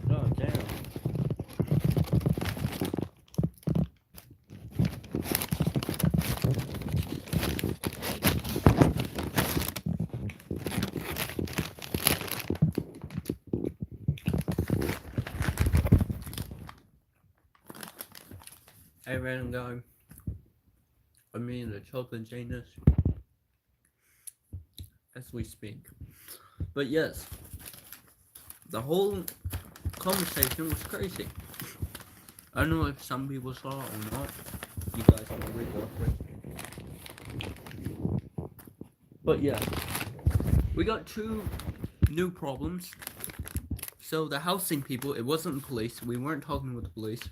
Oh, damn. Hey, random guy. I mean, the chocolate Janus as we speak. But yes, the whole conversation was crazy. I don't know if some people saw it or not. You guys can read it. But yeah, we got two new problems. So the housing people, it wasn't the police. We weren't talking with the police.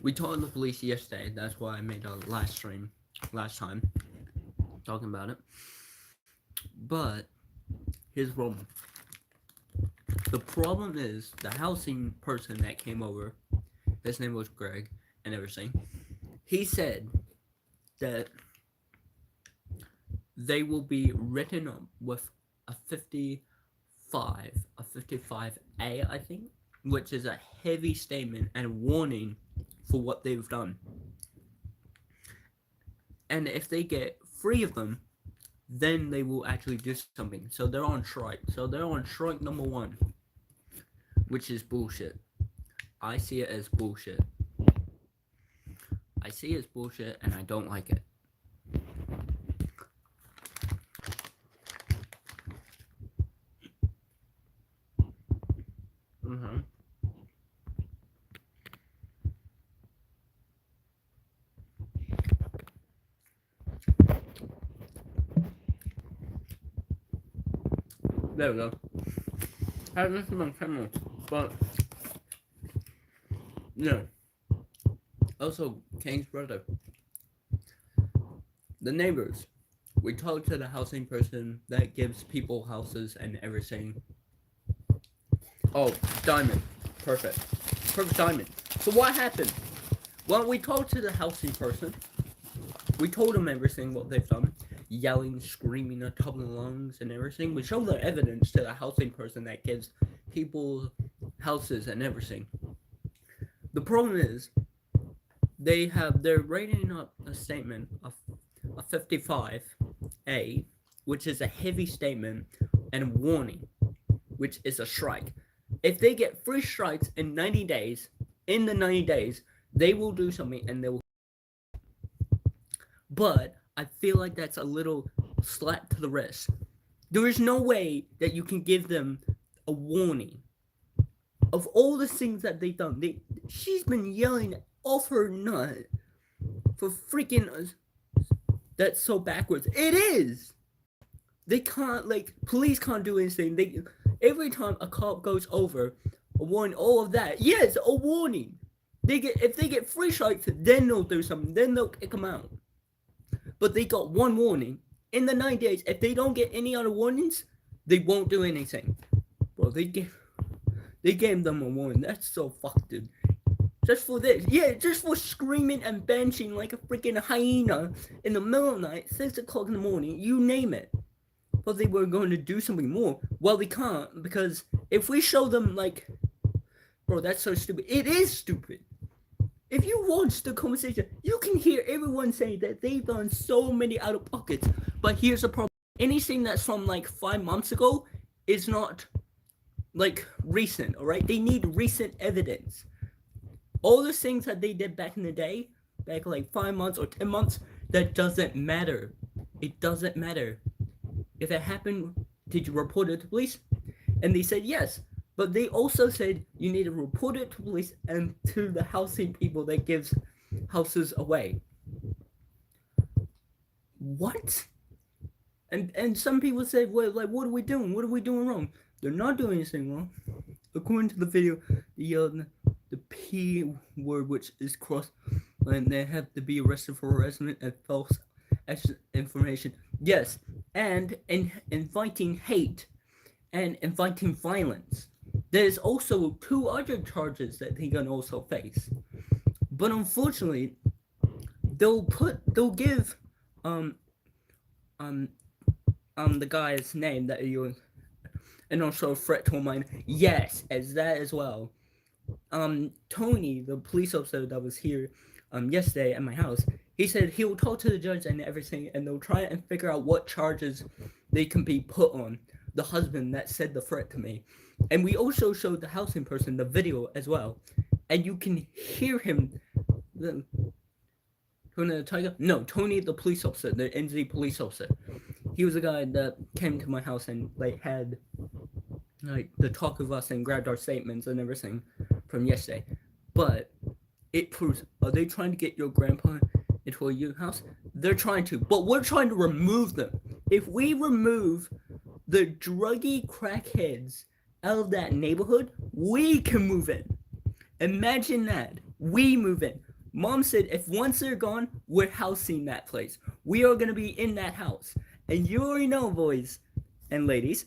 We told the police yesterday. That's why I made a live stream last time talking about it. But here's the problem. The problem is the housing person that came over, his name was Greg and everything. He said that they will be written up with a 55A, I think, which is a heavy statement and warning for what they've done. And if they get 3 of them, then they will actually do something. So they're on strike. So they're on strike number 1, which is bullshit. I see it as bullshit. I see it as bullshit, and I don't like it. There we go. I have nothing on camera, but no. Also, Kane's brother. The neighbors. We talked to the housing person that gives people houses and everything. Oh, Diamond. Perfect. Perfect Diamond. So what happened? Well, we talked to the housing person. We told them everything, what they've done. Yelling, screaming at top of the lungs and everything. We showed the evidence to the housing person that gives people houses and everything. The problem is, they're writing up a statement of a 55A, which is a heavy statement, and warning, which is a strike. If they get 3 strikes in 90 days, they will do something and they will. But I feel like that's a little slap to the wrist. There is no way that you can give them a warning. Of all the things that they've done, she's been yelling off her nut for freaking. That's so backwards. It is. They can't, police can't do anything. Every time a cop goes over, a warning, all of that. Yes, a warning. If they get 3 strikes, then they'll do something. Then they'll kick them out. But they got 1 warning. In the 9 days, if they don't get any other warnings, they won't do anything. Bro, they gave them a warning. That's so fucked, dude. Just for this. Yeah, just for screaming and benching like a freaking hyena in the middle of the night, 6 o'clock in the morning, you name it. But they were going to do something more. Well, they can't, because if we show them, bro, that's so stupid. It is stupid. If you watch the conversation, you can hear everyone saying that they've done so many out of pockets. But here's the problem. Anything that's from 5 months ago is not recent, alright? They need recent evidence. All the things that they did back in the day, back 5 months or 10 months, that doesn't matter. It doesn't matter. If it happened, did you report it to police? And they said yes. But they also said you need to report it to police and to the housing people that gives houses away. What? And some people said, well, what are we doing? What are we doing wrong? They're not doing anything wrong. According to the video, the P word, which is crossed, and they have to be arrested for harassment and false information. Yes, and inviting hate and inviting violence. There's also two other charges that he can also face. But unfortunately, they'll give um um the guy's name that you, and also a threat to mine. Yes, as that as well. Tony, the police officer that was here yesterday at my house, he said he'll talk to the judge and everything, and they'll try and figure out what charges they can be put on the husband that said the threat to me. And we also showed the housing person the video as well, and you can hear him. Tony the Tiger? No, Tony the police officer, the NZ police officer. He was the guy that came to my house and like had like the talk of us and grabbed our statements and everything from yesterday. But it proves, are they trying to get your grandpa into a U house? They're trying to, but we're trying to remove them. If we remove the druggy crackheads out of that neighborhood, we can move in. Imagine that. We move in. Mom said if once they're gone, we're housing that place. We are going to be in that house. And you already know, boys and ladies,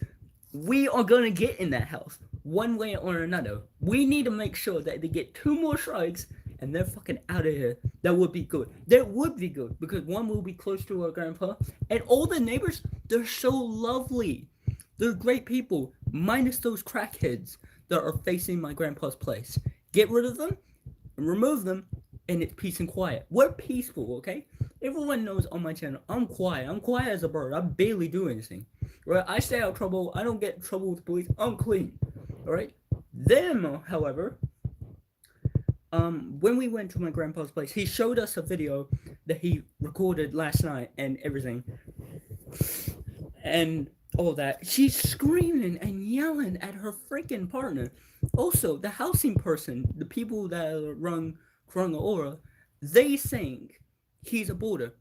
we are going to get in that house one way or another. We need to make sure that they get 2 more strikes and they're fucking out of here. That would be good. That would be good because one will be close to our grandpa. And all the neighbors, they're so lovely. They're great people, minus those crackheads that are facing my grandpa's place. Get rid of them, remove them, and it's peace and quiet. We're peaceful, okay? Everyone knows on my channel, I'm quiet. I'm quiet as a bird. I barely do anything. Right? I stay out of trouble. I don't get in trouble with police. I'm clean. Alright? Them, however, when we went to my grandpa's place, he showed us a video that he recorded last night and everything. And all that. She's screaming and yelling at her freaking partner. Also, the housing person, the people that run Aura, they think he's a border.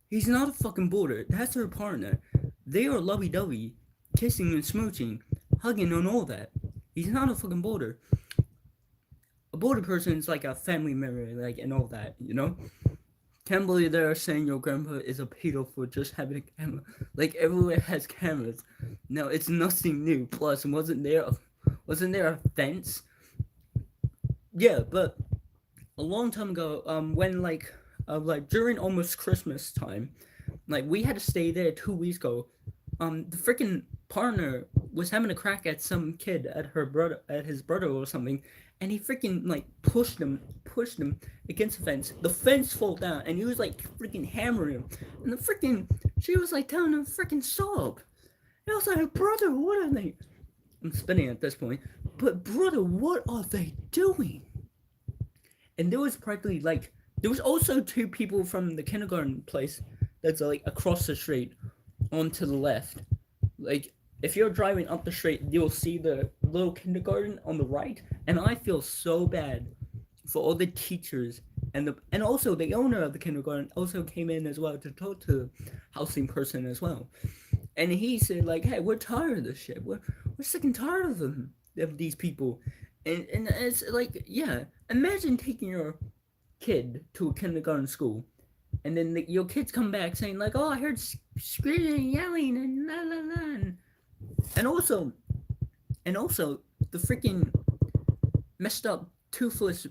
He's not a fucking border. That's her partner. They are lovey-dovey, kissing and smooching, hugging and all that. He's not a fucking border. A border person is like a family member, like, and all that, you know? Can't believe they're saying your grandpa is a pedo for just having a camera. Like, everywhere has cameras. No, it's nothing new. Plus, wasn't there a fence? Yeah, but a long time ago, when like during almost Christmas time, like we had to stay there 2 weeks ago. The freaking partner was having a crack at some kid at his brother or something, and he freaking like pushed him against the fence. The fence fell down, and he was like freaking hammering him. And she was like telling him freaking stop. And I was like, brother, what are they? I'm spinning at this point, but brother, what are they doing? And there was also 2 people from the kindergarten place that's like across the street, onto the left. Like, if you're driving up the street, you'll see the little kindergarten on the right, and I feel so bad for all the teachers and also the owner of the kindergarten also came in as well to talk to the housing person as well. And he said like, hey, we're tired of this shit. We're sick and tired of these people. And it's like, yeah, imagine taking your kid to a kindergarten school, and then your kids come back saying like, oh, I heard screaming and yelling and la la la. And also the freaking messed up toothless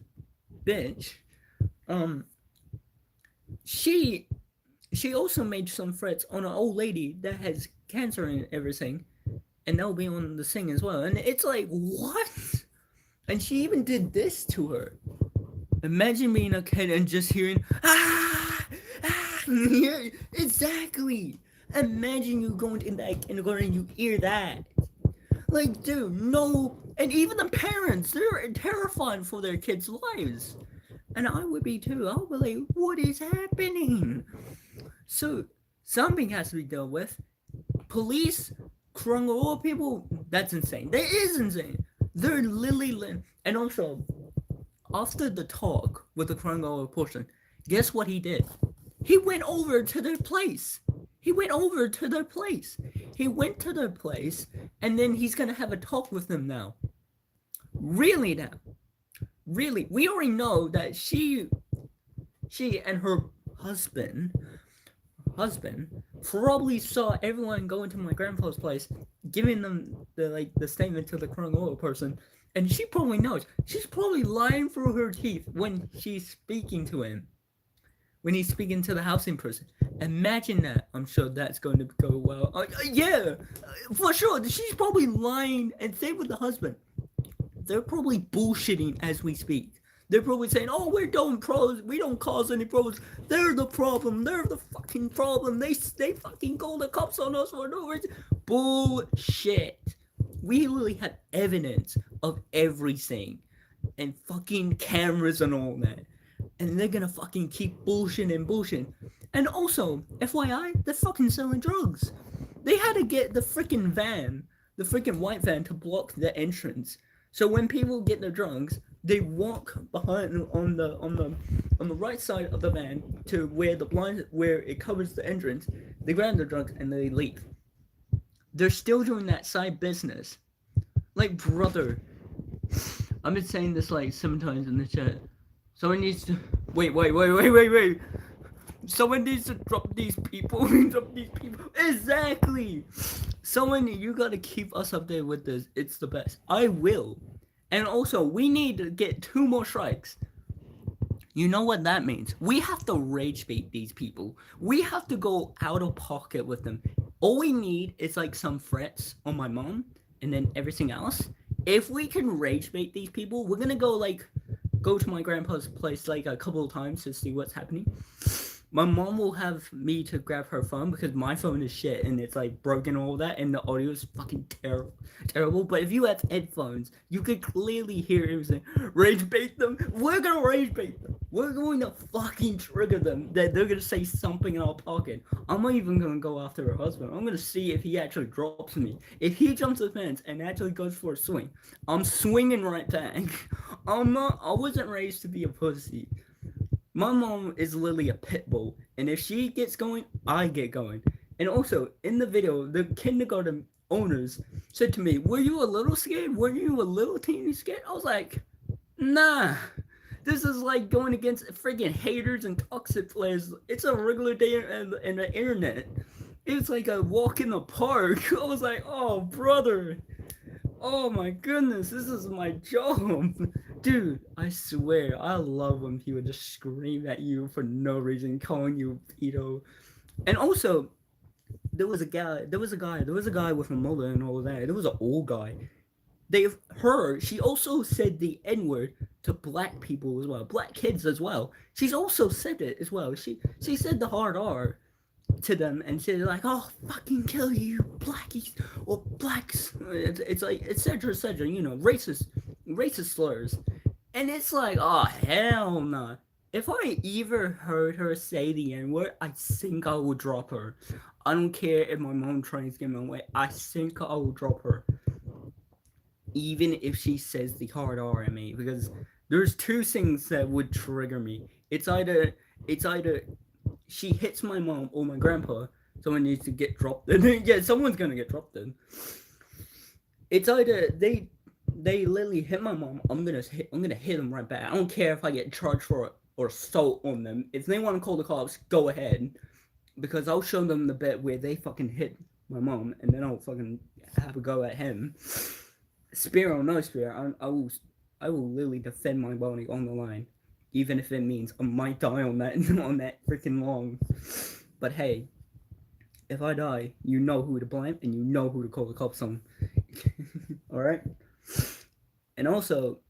bitch, she also made some threats on an old lady that has cancer and everything, and that'll be on the thing as well. And it's like, what? And she even did this to her. Imagine being a kid and just hearing, yeah, exactly. Imagine you going in that kindergarten and you hear that. Like, dude, no. And even the parents, they're terrified for their kids' lives. And I would be too. I would be like, what is happening? So, something has to be dealt with. Police, all people, that's insane. That is insane. They're literally, and also, after the talk with the Krongo person, guess what he did? He went over to their place. He went to their place, and then he's gonna have a talk with them now. Really now? Really? We already know that she and her husband husband probably saw everyone go into my grandpa's place, giving them the statement to the criminal person, and she probably knows. She's probably lying through her teeth when she's speaking to him, when he's speaking to the housing person. Imagine that. I'm sure that's going to go well. Yeah, for sure. She's probably lying, and same with the husband. They're probably bullshitting as we speak. They're probably saying, "Oh, we don't cause any problems. They're the problem. They're the fucking problem. They fucking call the cops on us for no reason." Bullshit. We literally have evidence of everything, and fucking cameras and all that, and they're gonna fucking keep bullshitting. And also, FYI, they're fucking selling drugs. They had to get the freaking van, the freaking white van, to block the entrance. So when people get their drugs, they walk behind on the right side of the van to where it covers the entrance. They grab their drugs and they leave. They're still doing that side business. Like, brother, I've been saying this like 7 times in the chat. Someone needs to wait. Someone needs to drop these people. Exactly. Someone, you gotta keep us updated with this. It's the best. I will. And also, we need to get 2 more strikes. You know what that means? We have to rage bait these people. We have to go out of pocket with them. All we need is like some threats on my mom, and then everything else. If we can rage bait these people, we're gonna go to my grandpa's place like a couple of times to see what's happening. My mom will have me to grab her phone because my phone is shit and it's like broken and all that, and the audio is fucking terrible. But if you have headphones, you could clearly hear him saying, "Rage bait them." We're gonna rage bait them. We're going to fucking trigger them that they're gonna say something in our pocket. I'm not even gonna go after her husband. I'm gonna see if he actually drops me. If he jumps the fence and actually goes for a swing, I'm swinging right back. I wasn't raised to be a pussy. My mom is literally a pit bull, and if she gets going, I get going. And also, in the video, the kindergarten owners said to me, "Were you a little scared? Were you a little teeny scared?" I was like, "Nah. This is like going against freaking haters and toxic players. It's a regular day in the internet. It's like a walk in the park." I was like, "Oh, brother. Oh my goodness, this is my job." Dude, I swear, I love when people just scream at you for no reason, calling you pedo. And also, there was a guy with a mullet and all that. There was an old guy. She also said the N-word to black people as well, black kids as well. She's also said it as well. She said the hard R to them and said like, "Oh, fucking kill you, blackies or blacks." It's like etc. You know, racist slurs. And it's like, oh hell nah. If I ever heard her say the N-word, I think I would drop her. I don't care if my mom tries to get my way. I think I will drop her. Even if she says the hard R at me, because there's 2 things that would trigger me. It's either she hits my mom or my grandpa. Someone needs to get dropped. Yeah, someone's gonna get dropped then. It's either they literally hit my mom. I'm gonna hit them right back. I don't care if I get charged for or assault on them. If they want to call the cops, go ahead, because I'll show them the bit where they fucking hit my mom, and then I'll fucking have a go at him. Spear or no spear, I will literally defend my body on the line, even if it means I might die on that freaking long. But hey, if I die, you know who to blame and you know who to call the cops on. All right. And also,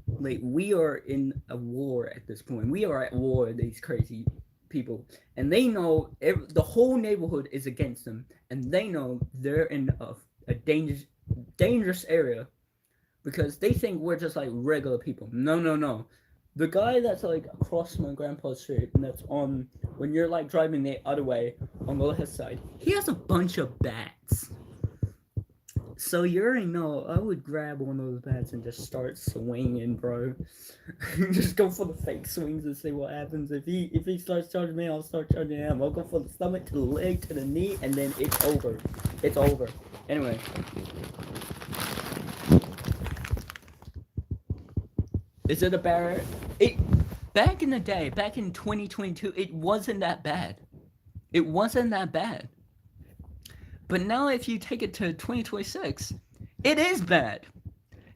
like, we are in a war at this point. We are at war with these crazy people, and they know the whole neighborhood is against them, and they know they're in a dangerous area because they think we're just like regular people. No. The guy that's like across my grandpa's street, and that's on when you're like driving the other way on the left side, he has a bunch of bats. So you already know, I would grab one of those bats and just start swinging, bro. Just go for the fake swings and see what happens. If he starts charging me, I'll start charging him. I'll go for the stomach, to the leg, to the knee, and then it's over. It's over. Anyway. Is it a barrier? Back in the day, back in 2022, it wasn't that bad. It wasn't that bad. But now if you take it to 2026, it is bad.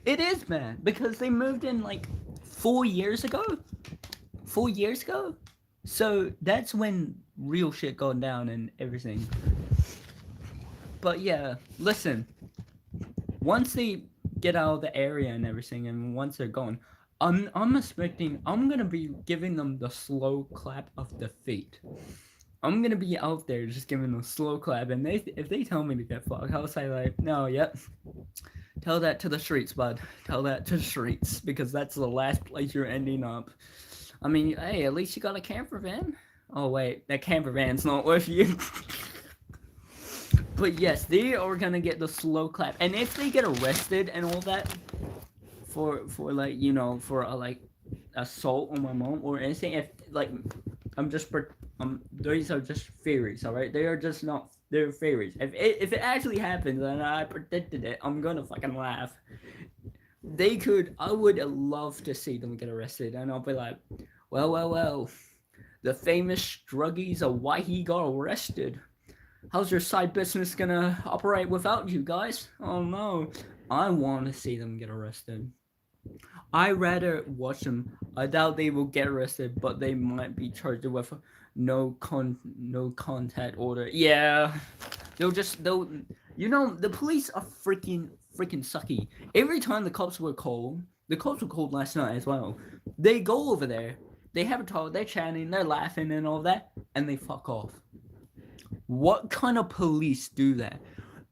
It is bad because they moved in like 4 years ago. 4 years ago. So that's when real shit gone down and everything. But yeah, listen. Once they get out of the area and everything, and once they're gone, I'm expecting I'm gonna be giving them the slow clap of defeat. I'm gonna be out there just giving them a slow clap, and if they tell me to get fucked, I'll say like, no, yep, tell that to the streets, bud. Tell that to the streets because that's the last place you're ending up. I mean, hey, at least you got a camper van. Oh wait, that camper van's not with you. But yes, they are gonna get the slow clap, and if they get arrested and all that for like for like assault on my mom or anything, if like I'm just these are just theories, all right? They are just not they're theories. If it actually happens and I predicted it, I'm gonna fucking laugh. I would love to see them get arrested, and I'll be like, well, the famous druggies of why he got arrested. How's your side business gonna operate without you guys? Oh no. I want to see them get arrested. I rather watch them. I doubt they will get arrested, but they might be charged with no contact order. Yeah, they'll the police are freaking sucky. Every time the cops were called last night as well. They go over there, they have a talk, they're chatting, they're laughing and all that, and they fuck off. What kind of police do that?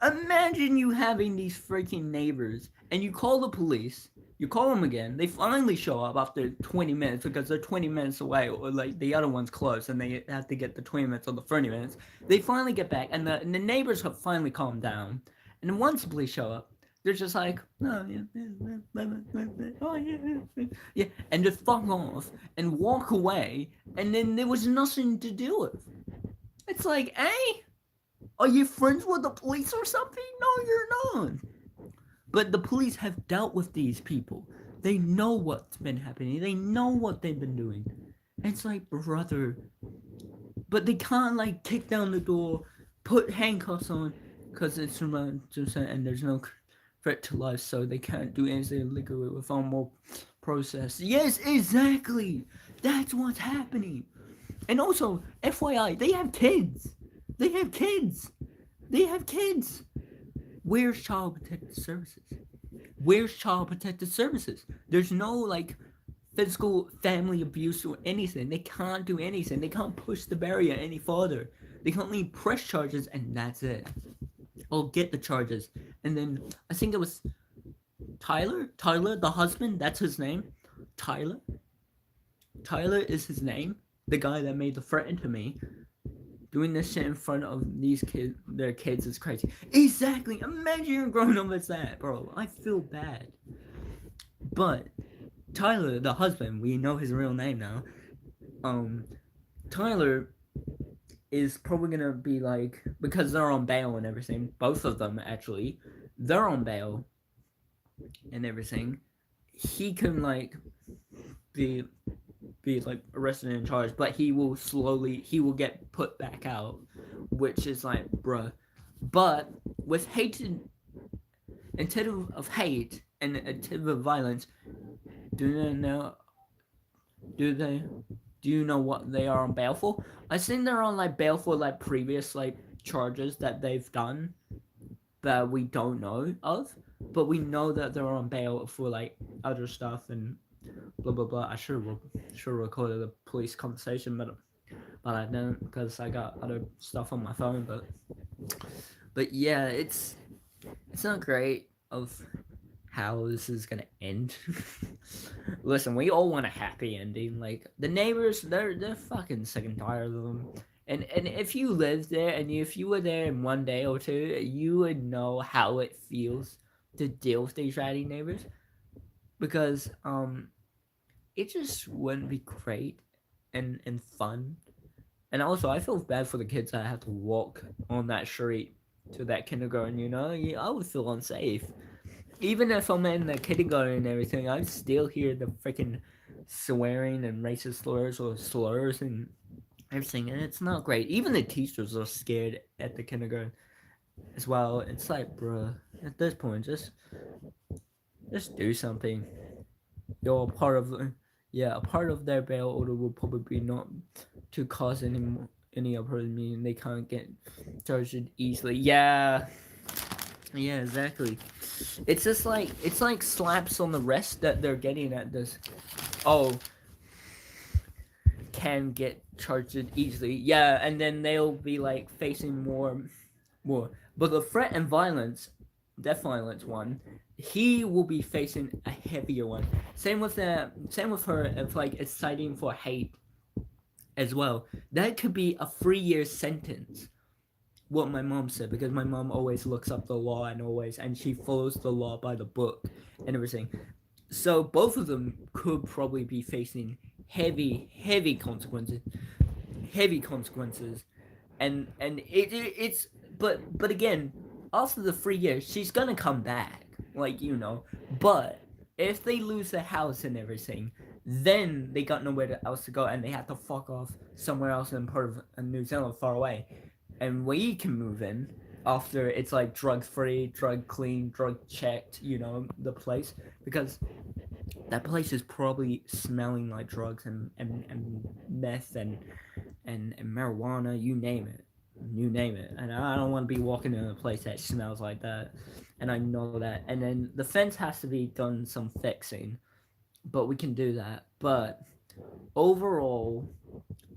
Imagine you having these freaking neighbors and you call the police, you call them again, they finally show up after 20 minutes because they're 20 minutes away or like the other one's close and they have to get the 20 minutes or the 30 minutes. They finally get back and the neighbors have finally calmed down. And once the police show up, they're just like, oh yeah, and just fuck off and walk away and then there was nothing to deal with. It's like, hey, are you friends with the police or something? No, you're not. But the police have dealt with these people. They know what's been happening. They know what they've been doing. It's like, brother. But they can't, like, kick down the door, put handcuffs on, because it's around, and there's no threat to life, so they can't do anything illegal without more process. Yes, exactly. That's what's happening. And also, FYI, they have kids. They have kids. They have kids. Where's Child Protective Services? Where's Child Protective Services? There's no, like, physical family abuse or anything. They can't do anything. They can't push the barrier any farther. They can only press charges, and that's it. Or get the charges. And then, I think it was Tyler, the husband, that's his name. Tyler is his name. The guy that made the threat to me. Doing this shit in front of these kids, their kids is crazy. Exactly. Imagine you're grown up as that, bro. I feel bad. But Tyler, the husband, we know his real name now. Tyler is probably gonna be like, because they're on bail and everything. Both of them actually, they're on bail and everything. He can like be like arrested and charged, but he will get put back out, which is like, bruh. But with hatred, instead of hate and instead of violence, do you know what they are on bail for? I think they're on like bail for like previous like charges that they've done that we don't know of, but we know that they're on bail for like other stuff and blah blah blah. I should recorded a police conversation, but I didn't because I got other stuff on my phone. But yeah, it's not great of how this is gonna end. Listen, we all want a happy ending. Like the neighbors, they're fucking sick and tired of them. And if you lived there and if you were there in one day or two, you would know how it feels to deal with these ratty neighbors. Because it just wouldn't be great and fun. And also, I feel bad for the kids that have to walk on that street to that kindergarten, you know? I would feel unsafe. Even if I'm in the kindergarten and everything, I still hear the freaking swearing and racist slurs or slurs and everything, and it's not great. Even the teachers are scared at the kindergarten as well. It's like, bruh, at this point, just do something. You're a part of, yeah, a part of their bail order will probably be not to cause any upper meaning. They can't get charged easily. Yeah, yeah, exactly. It's just like slaps on the wrist that they're getting at this. Oh, can get charged easily. Yeah, and then they'll be like facing more. But the threat and violence, death violence one, he will be facing a heavier one. Same with her. If like it's citing for hate as well, that could be a 3-year sentence. What my mom said, because my mom always looks up the law and she follows the law by the book and everything. So both of them could probably be facing heavy consequences, and it's but again, after the 3 years, she's gonna come back, like But if they lose the house and everything, then they got nowhere else to go, and they have to fuck off somewhere else in part of New Zealand, far away, and we can move in after it's like drug free, drug clean, drug checked, the place, because that place is probably smelling like drugs and meth and marijuana, you name it. And I don't want to be walking in a place that smells like that, and I know that. And then the fence has to be done some fixing, but we can do that. But overall,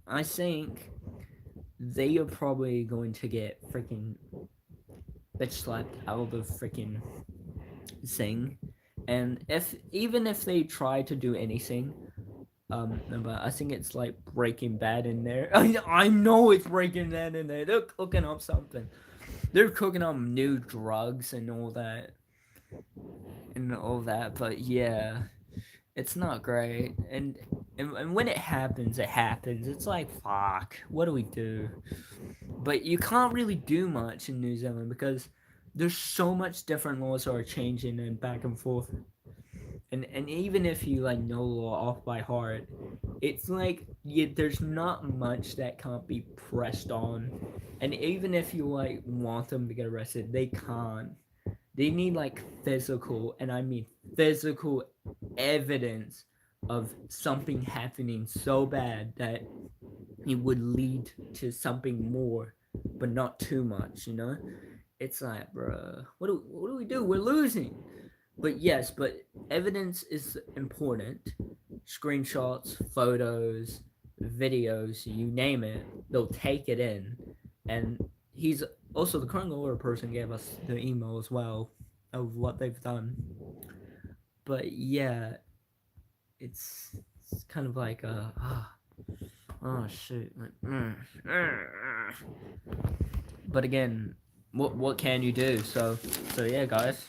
I think they are probably going to get freaking bitch slapped out of the freaking thing. And even if they try to do anything, but I think it's like Breaking Bad in there. I know it's Breaking Bad in there. They're cooking up something. They're cooking up new drugs and all that. But yeah, it's not great. And when it happens, it happens. It's like, fuck, what do we do? But you can't really do much in New Zealand because there's so much different laws are changing and back and forth. And even if you like know law off by heart, it's like there's not much that can't be pressed on. And even if you like want them to get arrested, they can't. They need like physical, and I mean physical evidence of something happening so bad that it would lead to something more, but not too much, It's like, bruh, what do we do? We're losing. But yes, but evidence is important. Screenshots, photos, videos, you name it, they'll take it in. And he's also, the current lawyer person gave us the email as well of what they've done. But yeah, it's kind of like oh shit. But again, what can you do? So yeah, guys.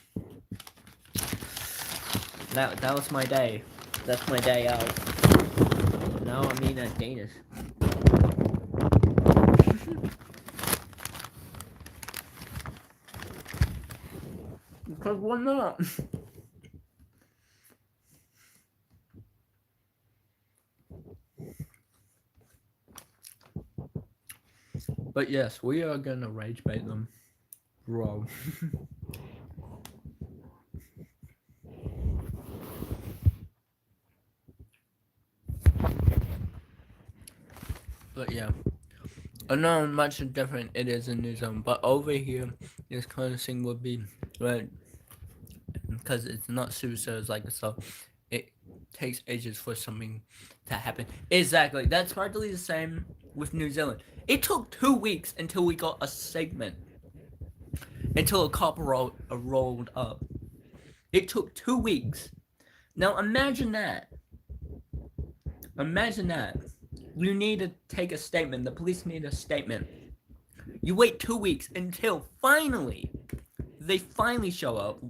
That was my day. That's my day out. No, I mean Danish. Because why not? But yes, we are gonna rage bait them. Bro. But yeah, I know much different it is in New Zealand, but over here, this kind of thing would be right, because it's not suicide like so. It takes ages for something to happen. Exactly, that's hardly the same with New Zealand. It took 2 weeks until we got a segment, until a cop rolled up. It took 2 weeks. Now imagine that. Imagine that. You need to take a statement. The police need a statement. You wait 2 weeks until they finally show up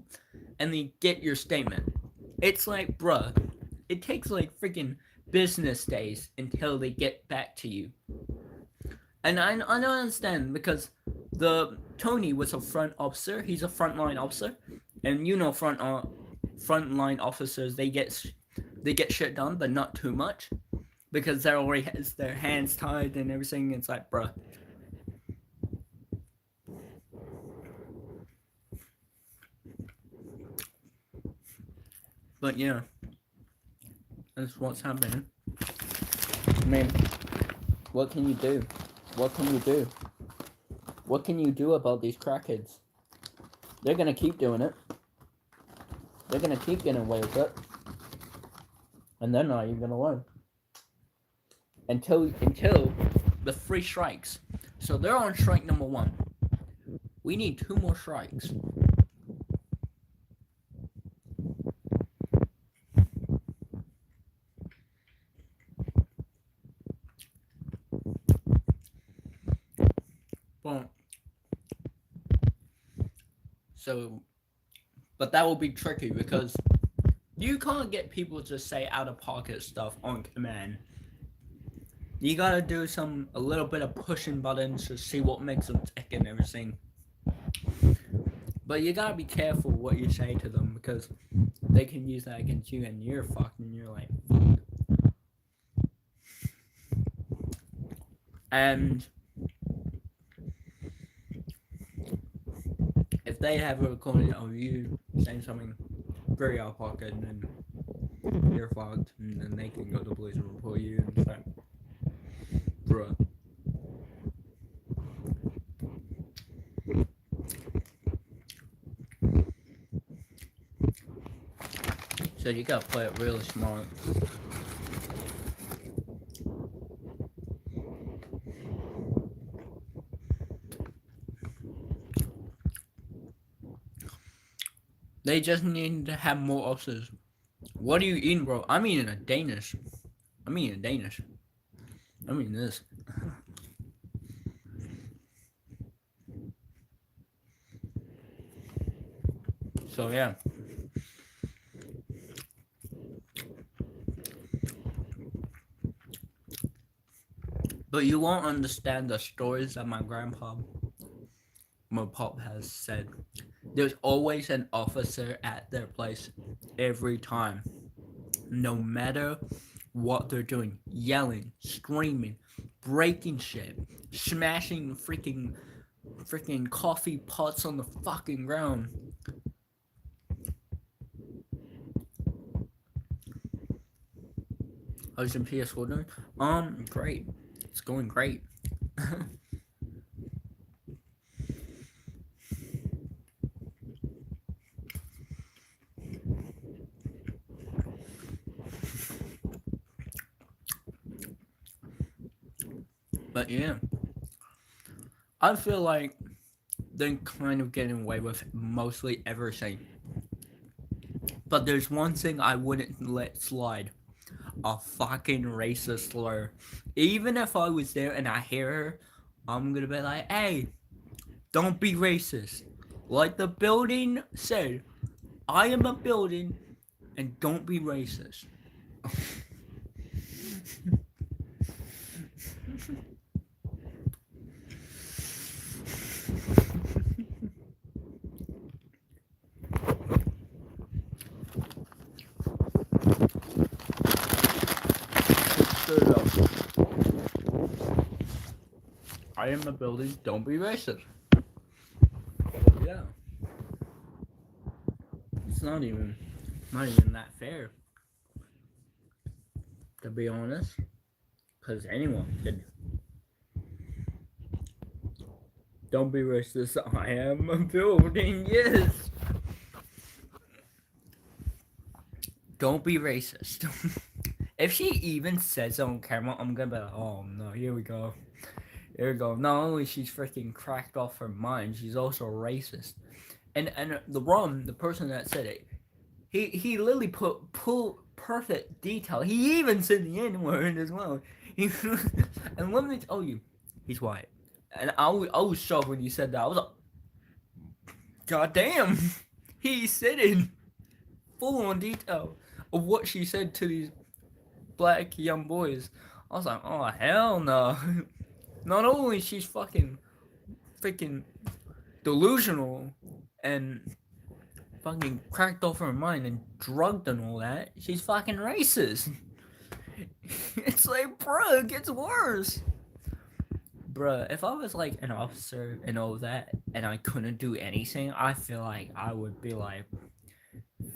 and they get your statement. It's like, bruh, it takes like freaking business days until they get back to you. And I don't understand, because Tony was a front officer. He's a frontline officer, and frontline officers, they get shit done, but not too much. because they already has their hands tied and everything. It's like, bruh. But yeah, that's what's happening. I mean, what can you do? What can you do? What can you do about these crackheads? They're gonna keep doing it. They're gonna keep getting away with it. And they're not even gonna learn. Until the 3 strikes. So they're on strike number 1. We need 2 more strikes. Well, so, but that will be tricky because you can't get people to say out of pocket stuff on command. You gotta do a little bit of pushing buttons to see what makes them tick and everything. But you gotta be careful what you say to them because they can use that against you and you're fucked and you're like, fuck. And if they have a recording of you saying something very out of pocket and then you're fucked and then they can go to the police and report you and say, bruh. So you gotta play it really smart. They just need to have more officers. What are you eating, bro? I'm eating a Danish. I'm eating Danish. I'm eating this. So yeah. But you won't understand the stories that my pop has said. There's always an officer at their place every time. No matter what they're doing. Yelling, screaming, breaking shit, smashing freaking coffee pots on the fucking ground. How's your PS4 doing? Great. It's going great. But yeah, I feel like they're kind of getting away with mostly everything. But there's one thing I wouldn't let slide. A fucking racist slur. Even if I was there and I hear her, I'm gonna be like, hey, don't be racist. Like the building said, I am a building and don't be racist. I am a building, don't be racist. Yeah. It's not even that fair. To be honest. Because anyone could. Don't be racist, I am a building, yes. Don't be racist. If she even says it on camera, I'm gonna be like, oh no, here we go. Here we go. Not only she's freaking cracked off her mind, she's also racist. And the person that said it, he literally put perfect detail. He even said the N-word as well. And let me tell you, he's white. And I was shocked when you said that. I was like, God damn. He said it full on detail of what she said to these black young boys. I was like, oh hell no. Not only she's freaking delusional and fucking cracked off her mind and drugged and all that, she's fucking racist. It's like, bro, it gets worse. Bruh, if I was like an officer and all that, and I couldn't do anything, I feel like I would be like,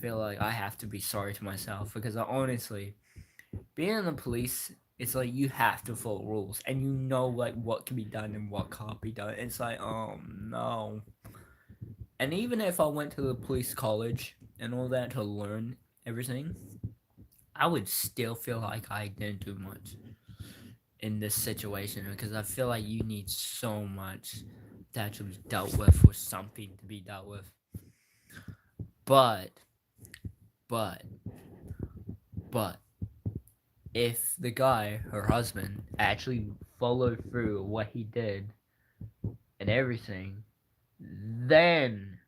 feel like I have to be sorry to myself because honestly, being in the police, it's like you have to follow rules and you know like what can be done and what can't be done. It's like, oh no. And even if I went to the police college and all that to learn everything, I would still feel like I didn't do much in this situation because I feel like you need so much to actually be dealt with for something to be dealt with. But, but, but, if the guy, her husband, actually followed through what he did and everything, then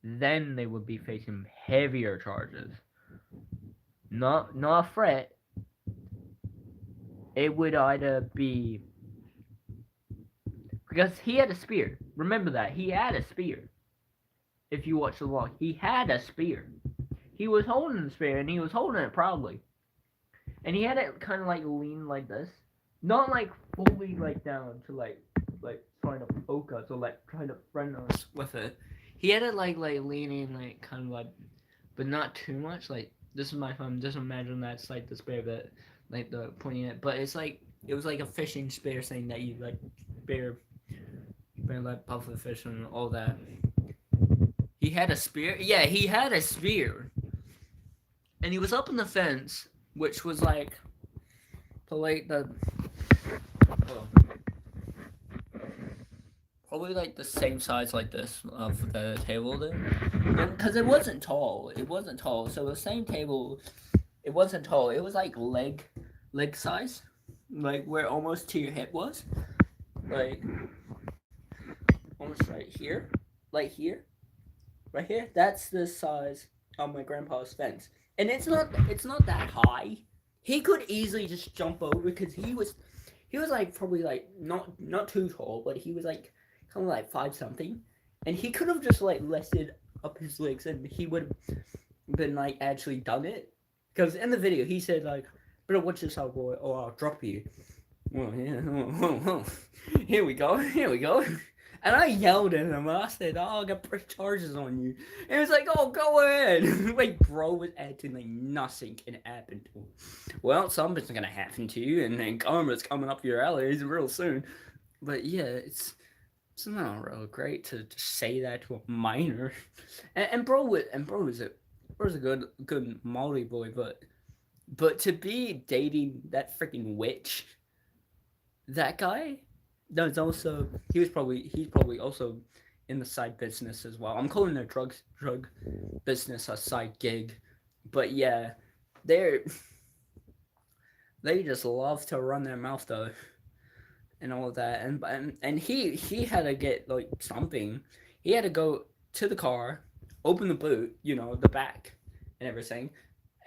they would be facing heavier charges. Not a threat. It would either be because he had a spear. Remember that he had a spear. If you watch the vlog, he had a spear. He was holding the spear and he was holding it proudly. And he had it kind of like lean like this, not like fully like down to like trying to poke us or like trying to friend us with it. He had it like leaning like kind of like, but not too much. Like this is my phone. Just imagine that's like the spear that like the pointing at, but it's like it was like a fishing spear thing that you like spear like puffer fish and all that. He had a spear. Yeah, he had a spear, and he was up in the fence, which was like to like the oh, probably like the same size like this of the table there, because it wasn't tall. It wasn't tall. So the same table, it wasn't tall. It was like leg size, like where almost to your hip was, like almost right here, like here, right here. That's the size of my grandpa's fence, and it's not that high. He could easily just jump over because he was like probably like not too tall, but he was like kind of like five something, and he could have just like lifted up his legs and he would have been like actually done it. Because in the video he said like, "Better watch yourself, boy, or I'll drop you." Well, yeah, here we go, here we go. And I yelled at him. I said, "Oh, I'll get press charges on you." And he was like, "Oh, go ahead." Like, bro was acting like nothing can happen to him. Well, something's gonna happen to you, and then karma's coming up your alley real soon. But yeah, it's not real great to just say that to a minor. And bro was a good Molly boy, but to be dating that freaking witch, that guy, that's also he's probably also in the side business as well. I'm calling it drug business a side gig, but yeah, they're they just love to run their mouth though and all of that, and he had to get like something. He had to go to the car, open the boot, the back and everything,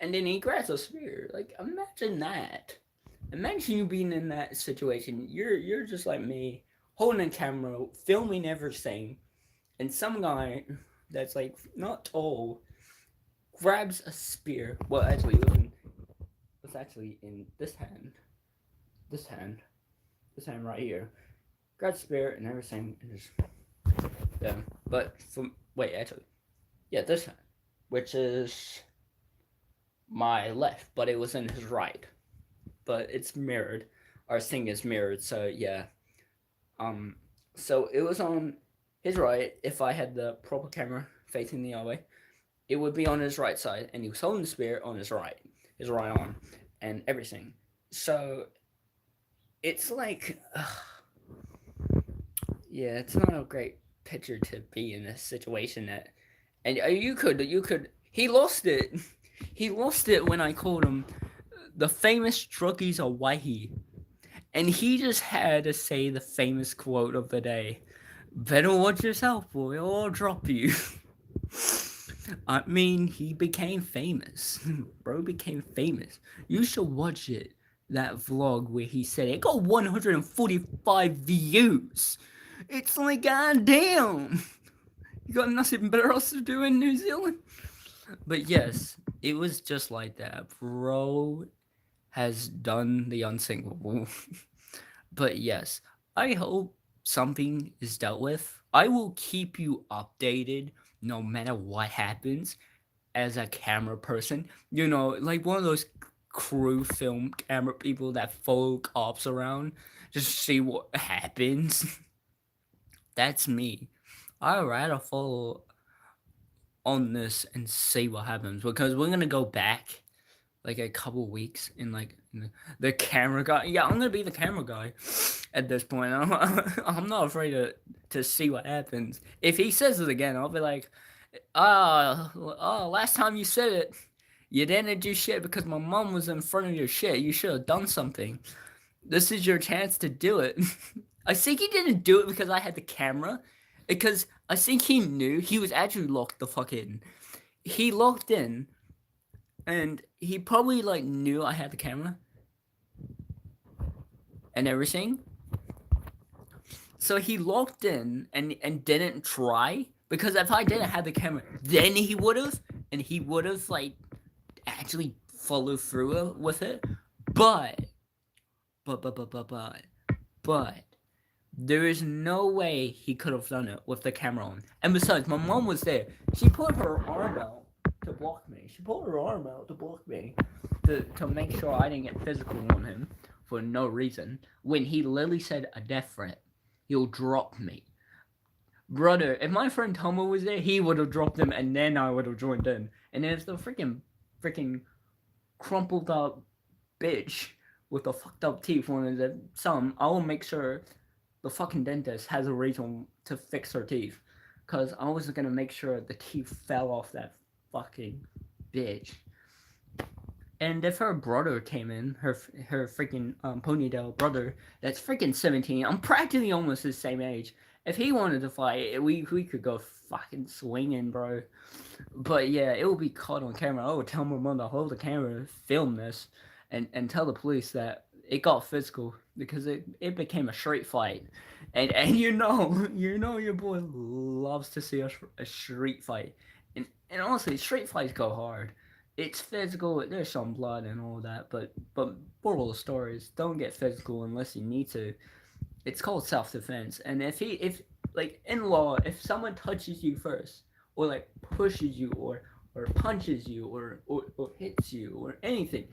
and then he grabs a spear. Like imagine that. Imagine you being in that situation. You're just like me, holding a camera, filming everything, and some guy that's like not tall grabs a spear. Well, actually, it was actually in this hand, this hand right here. Grabs spear and everything, and just yeah. But from wait, actually, yeah, this hand, which is my left, but it was in his right. But it's mirrored. Our thing is mirrored, so yeah. Um, so it was on his right. If I had the proper camera facing the other way, it would be on his right side, and he was holding the spear on his right arm, and everything. So it's like, yeah, it's not a great picture to be in this situation. And you could. He lost it. He lost it when I called him the famous druggies are whitey. And he just had to say the famous quote of the day. Better watch yourself, boy, or I'll drop you. I mean, he became famous. Bro became famous. You should watch it. That vlog where he said it got 145 views. It's like, goddamn. You got nothing better else to do in New Zealand? But yes, it was just like that. Bro has done the unthinkable. But yes, I hope something is dealt with. I will keep you updated no matter what happens as a camera person. You know, like one of those crew film camera people that follow cops around just to see what happens. That's me. I'd rather follow on this and see what happens because we're gonna go back like a couple weeks in like the camera guy. Yeah, I'm gonna be the camera guy at this point. I'm not afraid to see what happens. If he says it again, I'll be like, last time you said it, you didn't do shit because my mom was in front of your shit. You should have done something. This is your chance to do it. I think he didn't do it because I had the camera. Because I think he knew he was actually locked the fuck in. He locked in and he probably like knew I had the camera and everything. So he locked in and didn't try because if I didn't have the camera, then he would have and he would have like actually followed through with it. But but there is no way he could have done it with the camera on. And besides, my mom was there. She put her arm out to block me. She put her arm out to block me to make sure I didn't get physical on him for no reason. When he literally said a death threat, he'll drop me. Brother, if my friend Tomo was there, he would have dropped him and then I would have joined in. And then if the freaking crumpled up bitch with the fucked up teeth wanted to some, I will make sure the fucking dentist has a reason to fix her teeth. Because I was gonna make sure the teeth fell off that fucking bitch. And if her brother came in, her freaking ponytail brother, that's freaking 17, I'm practically almost his same age. If he wanted to fight, we could go fucking swinging, bro. But yeah, it will be caught on camera. I would tell my mom to hold the camera, film this, and tell the police that it got physical because it became a street fight. And your boy loves to see a street fight. And honestly, street fights go hard. It's physical, there's some blood and all that, but moral of the story is don't get physical unless you need to. It's called self-defense. And if like in law, if someone touches you first, or like pushes you, or punches you, or hits you, or anything,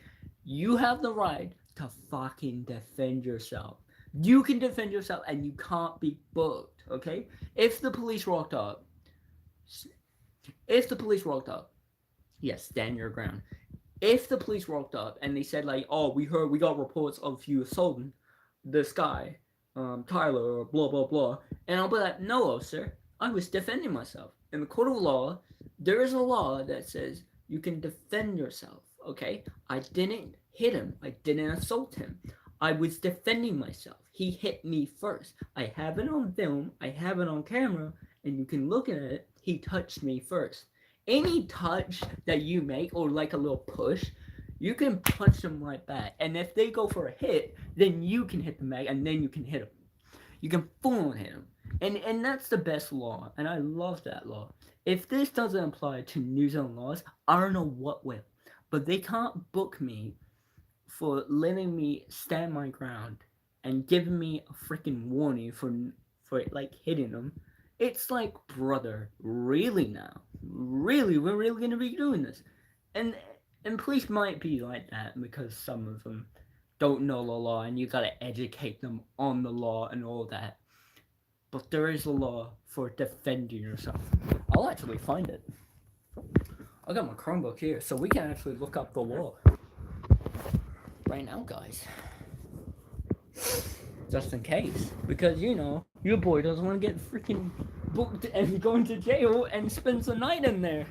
you have the right to fucking defend yourself. You can defend yourself, and you can't be booked. Okay? If the police walked up, if the police walked up, yes, stand your ground. If the police walked up and they said like, "Oh, we got reports of you assaulting this guy, Tyler, or blah blah blah," and I'll be like, "No, sir, I was defending myself." In the court of law, there is a law that says you can defend yourself. Okay, I didn't hit him. I didn't assault him. I was defending myself. He hit me first. I have it on film. I have it on camera, and you can look at it. He touched me first. Any touch that you make, or like a little push, you can punch them right back. And if they go for a hit, then you can hit them back, and then you can hit them. You can full on hit them. And that's the best law, and I love that law. If this doesn't apply to New Zealand laws, I don't know what will. But they can't book me for letting me stand my ground and giving me a freaking warning for like hitting them. It's like, brother, really now? Really, we're really gonna be doing this? And and police might be like that because some of them don't know the law, and you gotta educate them on the law and all that. But there is a law for defending yourself. I'll actually find it. I got my Chromebook here, so we can actually look up the law right now, guys. Just in case, because your boy doesn't want to get freaking booked and go into jail and spends the night in there.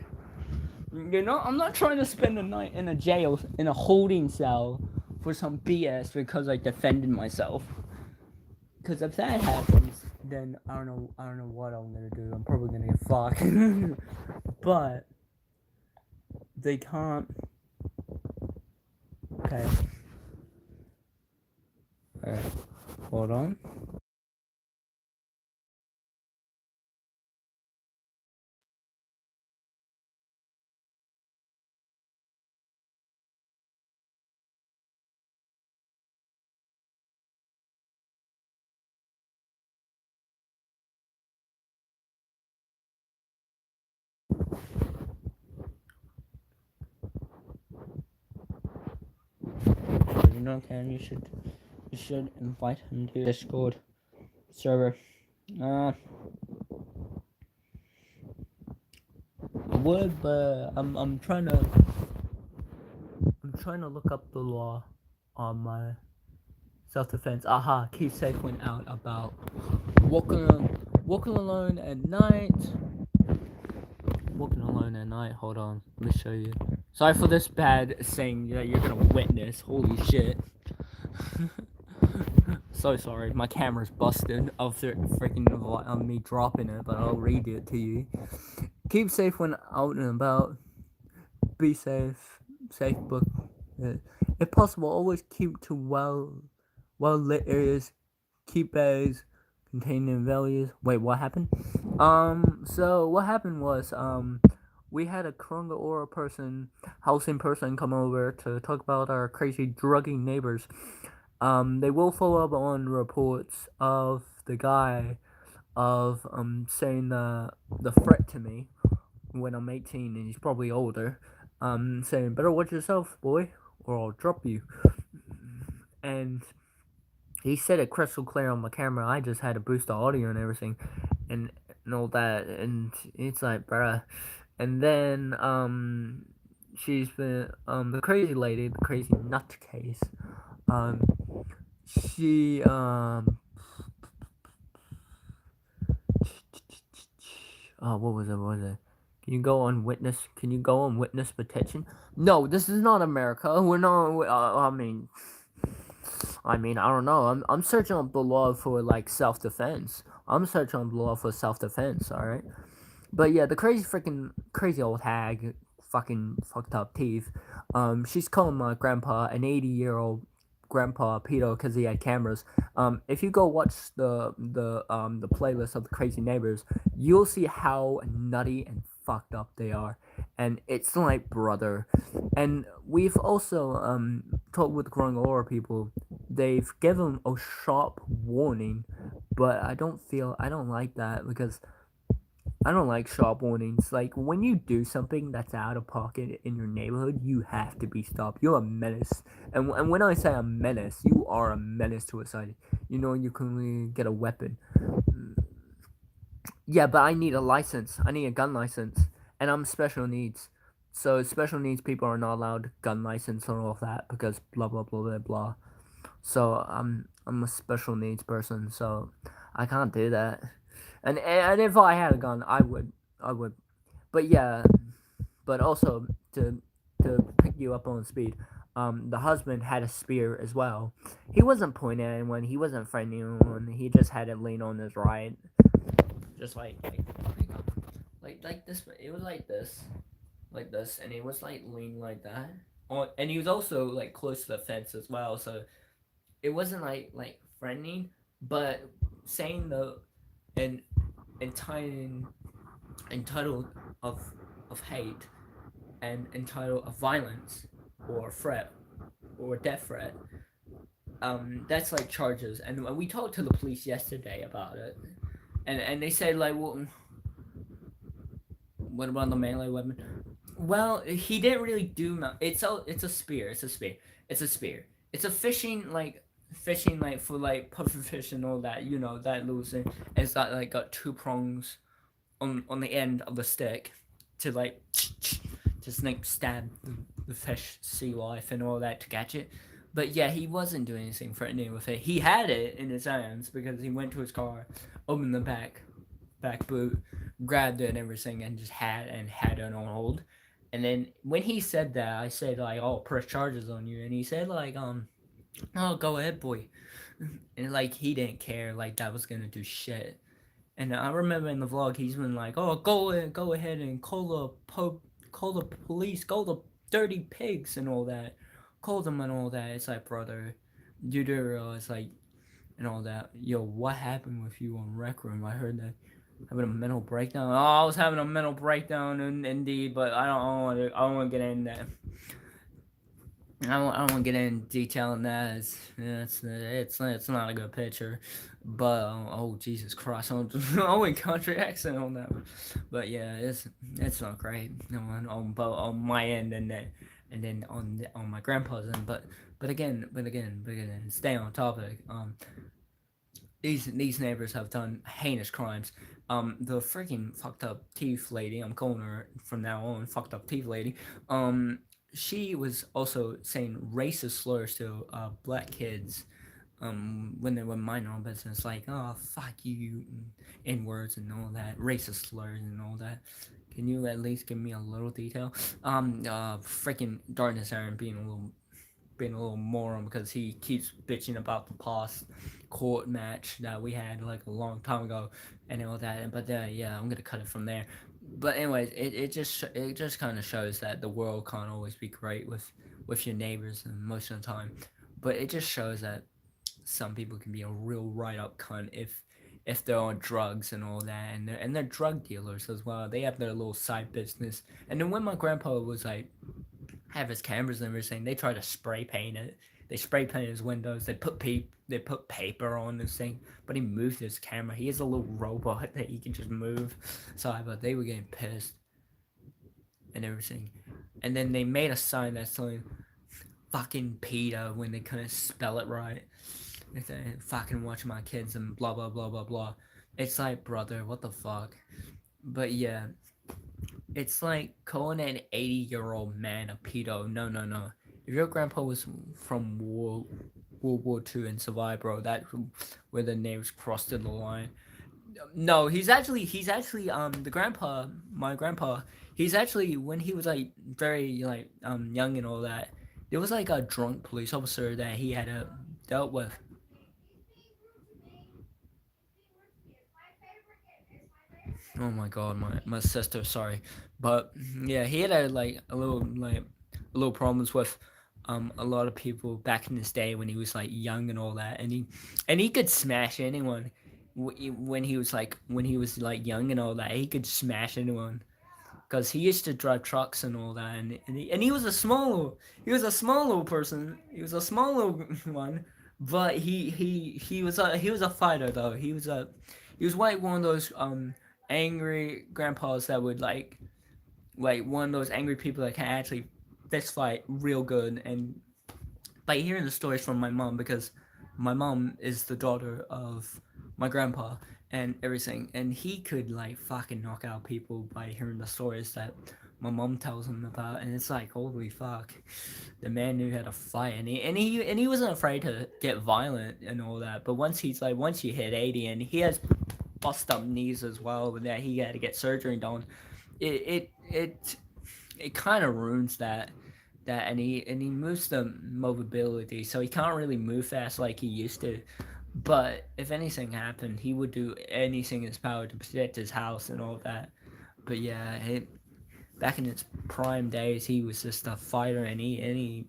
I'm not trying to spend a night in a jail, in a holding cell for some BS because I defended myself. Because if that happens, then I don't know what I'm gonna do. I'm probably gonna get fucked. But they can't. Okay. Alright. Hold on. can, you should invite him to Discord server. I would, but I'm trying to look up the law on my self-defense. Aha, keep safe when out about walking alone at night. Walking alone at night. Hold on, let me show you. Sorry for this bad saying that you're gonna witness. Holy shit. So sorry, my camera's busted of the freaking on me dropping it, but I'll read it to you. Keep safe when out and about. Be safe. Safe book. If possible, always keep to well lit areas. Keep bags containing values. Wait, what happened? So what happened was, we had a Kronga Aura housing person come over to talk about our crazy drugging neighbors. They will follow up on reports of the guy of saying the threat to me when I'm 18 and he's probably older. Saying better watch yourself, boy, or I'll drop you. And he said it crystal clear on my camera. I just had to boost the audio and everything, and all that. And it's like, bruh. And then she's been the crazy lady, the crazy nutcase. She oh, what was it? What was it? Can you go on witness? Can you go on witness protection? No, this is not America. We're not. I don't know. I'm searching up the law for like self defense. I'm searching up the law for self defense. All right. But yeah, the crazy old hag, fucking fucked up teeth. She's calling my grandpa an 80-year-old grandpa pedo because he had cameras. If you go watch the playlist of the crazy neighbors, you'll see how nutty and fucked up they are, and it's like, brother. And we've also talked with growing Aura people. They've given a sharp warning, but I don't like that because I don't like sharp warnings. Like, when you do something that's out of pocket in your neighborhood, you have to be stopped. You're a menace. And when I say a menace, you are a menace to a society. You know, you can get a weapon. Yeah, but I need a license. I need a gun license. And I'm special needs. So special needs people are not allowed gun license and all of that because blah, blah, blah, blah, blah. So I'm a special needs person, so I can't do that. And if I had a gun, I would. But yeah, but also to pick you up on speed, the husband had a spear as well. He wasn't pointing at anyone. He wasn't threatening anyone. He just had it lean on his right, just like this. It was like this, and it was like lean like that. And he was also like close to the fence as well, so it wasn't like threatening, but saying the and entitled of hate and entitled of violence or threat or death threat. That's like charges, and we talked to the police yesterday about it, and they said like, well, what about the melee weapon? Well, he didn't really do. It's a spear. It's a spear. It's a spear. It's a fishing like for like puffer fish and all that. You know that losing. It's got two prongs on the end of the stick to like just like stab the fish sea life and all that to catch it. But yeah, he wasn't doing anything threatening with it. He had it in his hands because he went to his car, opened the back boot, grabbed it and everything, and just had it on hold. And then when he said that, I said like, "Oh, press charges on you," and he said like, "Oh, go ahead, boy," and like he didn't care, like that was gonna do shit. And I remember in the vlog, he's been like, "Oh, go ahead and call the police, call the dirty pigs and all that, call them and all that." It's like, brother, you do realize like and all that. Yo, what happened with you on Rec Room? I heard that having a mental breakdown. Oh, I was having a mental breakdown, indeed, but I don't want to get into that. I don't want to get into detail on that. It's not a good picture, but oh Jesus Christ, I went country accent on that one. But yeah, it's not great. No, on my end and that. and then on my grandpa's end. But again, stay on topic. These neighbors have done heinous crimes. The freaking fucked up teeth lady, I'm calling her from now on, fucked up teeth lady. Um, she was also saying racist slurs to black kids. When they were minding their own business, like "oh fuck you," in words and all that, racist slurs and all that. Can you at least give me a little detail? Freaking Darkness Aaron being a little moron because he keeps bitching about the past court match that we had like a long time ago and all that. But yeah, I'm gonna cut it from there. But anyways, it just kind of shows that the world can't always be great with your neighbors and most of the time. But it just shows that some people can be a real right up cunt if they're on drugs and all that, and they're drug dealers as well. They have their little side business. And then when my grandpa was like have his cameras and everything, they try to spray paint it. They spray paint his windows. They put paper on this thing. But he moved his camera. He has a little robot that he can just move. Sorry, but they were getting pissed and everything. And then they made a sign that's like fucking Peter when they couldn't spell it right. They say fucking watch my kids and blah blah blah blah blah. It's like, brother, what the fuck? But yeah, it's like calling an 80-year-old man a pedo. No, no, no. If your grandpa was from World War II and survived, bro, that's where the names crossed the line. No, he's actually the grandpa, my grandpa. He's actually when he was like very like young and all that. There was like a drunk police officer that he had dealt with. Oh my god, my sister, sorry, but yeah, he had a little problems with a lot of people back in his day when he was like young and all that, and he could smash anyone. When he was like young and all that, he could smash anyone because he used to drive trucks and all that, and he was a small little person. He was a small little one, but he was a fighter though. He was like one of those angry grandpas that would like one of those angry people that can actually fist fight real good. And by hearing the stories from my mom, because my mom is the daughter of my grandpa and everything, and he could like fucking knock out people by hearing the stories that my mom tells him about, and it's like holy fuck, the man knew how to fight, and he wasn't afraid to get violent and all that. But once you hit 80 and he has bust up knees as well, and that he had to get surgery done, it it it, it kind of ruins that and he moves the mobility, so he can't really move fast like he used to. But if anything happened, he would do anything in his power to protect his house and all that. But yeah, back in his prime days, he was just a fighter, and he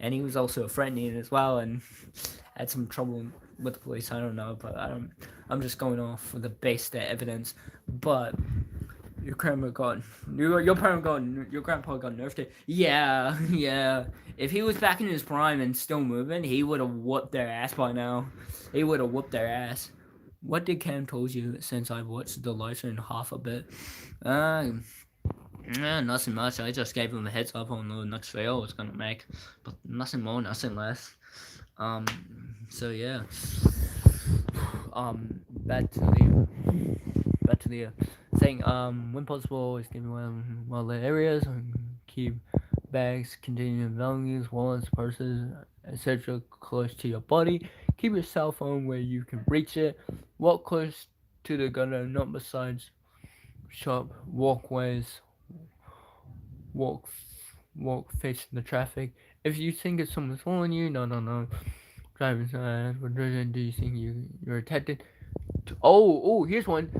was also a threatening as well, and had some trouble with the police. I don't know, but I'm just going off of the base the evidence. But your grandma got your grandpa got nerfed. Yeah, yeah. If he was back in his prime and still moving, he would have whooped their ass by now. He would have whooped their ass. What did Cam told you since I watched the live stream half a bit? Uh, nothing much. I just gave him a heads up on the next video I was gonna make, but nothing more, nothing less. Um, so yeah. Back to the saying when possible always give well lit areas and keep bags containing valuables, wallets, purses, etc. close to your body. Keep your cell phone where you can reach it. Walk close to the gunner, not besides sharp walkways. Walk walk facing the traffic. If you think it's someone's following you, no. Driving signs. What do you think you're attached? Here's one.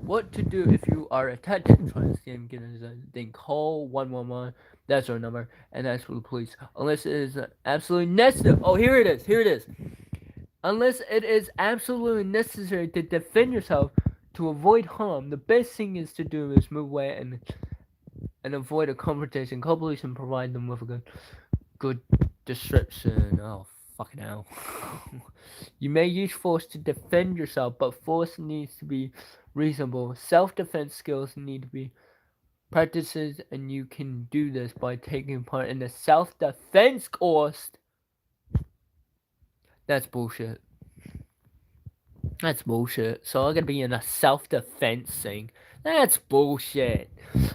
What to do if you are attached? Try to scam, get a thing. Call 111. That's our number, and that's for the police. Unless it is absolutely necessary. Oh, here it is. Here it is. Unless it is absolutely necessary to defend yourself to avoid harm, the best thing is to do is move away and avoid a confrontation. Call police and provide them with a good description. Oh, fucking hell. You may use force to defend yourself, but force needs to be reasonable. Self-defense skills need to be practices, and you can do this by taking part in a self-defense course. That's bullshit. That's bullshit. So I'm gonna be in a self-defense thing. That's bullshit.